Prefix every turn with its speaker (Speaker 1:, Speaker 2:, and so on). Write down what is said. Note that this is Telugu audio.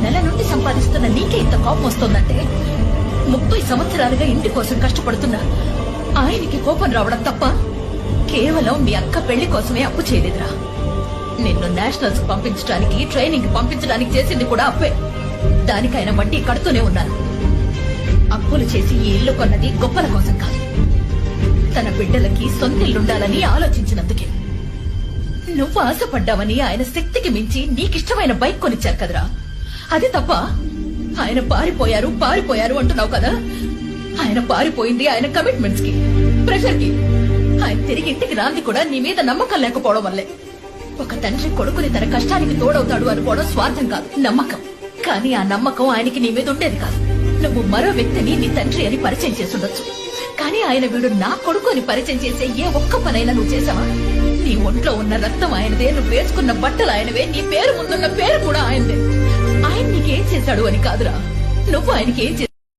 Speaker 1: నెల నుండి సంపాదిస్తున్న నీకే ఇంత కోపం వస్తోందంటే 30 సంవత్సరాలుగా ఇంటి కోసం కష్టపడుతున్నా ఆయనకి కోపం రావడం తప్ప కేవలం మీ అక్క పెళ్లి కోసమే అప్పు చేయలేదురా. నిన్ను నేషనల్స్ పంపించడానికి ట్రైనింగ్ పంపించడానికి చేసింది కూడా అప్పే. దానికైనా వడ్డీ కడుతూనే ఉన్నాను. అప్పులు చేసి ఈ ఇల్లు కొన్నది గొప్పల కోసం కాదు, తన బిడ్డలకి సొంతిల్లుండాలని ఆలోచించినందుకే. నువ్వు ఆశపడ్డావని ఆయన శక్తికి మించి నీకిష్టమైన బైక్ కొనిచ్చారు కదరా, అది తప్ప? ఆయన పారిపోయారు అంటున్నావు కదా. ఆయన పారిపోయింది ఆయన కమిట్మెంట్స్ కి, ప్రెషర్ కి. ఆయన తిరిగి ఇంటికి రాంది కూడా నీ మీద నమ్మకం లేకపోవడం వల్లే. ఒక తండ్రి కొడుకుని తన కష్టానికి తోడవుతాడు అనుకోవడం స్వార్థం కాదు, నమ్మకం. కానీ ఆ నమ్మకం ఆయనకి నీ మీద ఉండేది కాదు. నువ్వు మరో వ్యక్తిని నీ తండ్రి అని పరిచయం చేసుండొచ్చు, కానీ ఆయన వీడు నా కొడుకు అని పరిచయం చేసే ఏ ఒక్క పనైనా నువ్వు చేసావా? నీ ఒంట్లో ఉన్న రక్తం ఆయనదే, నువ్వు వేసుకున్న బట్టలు ఆయనవే, నీ పేరు ముందున్న పేరు కూడా ఆయనదే. ఆయన నీకేం చేశాడు అని కాదురా, నువ్వు ఆయనకి ఏం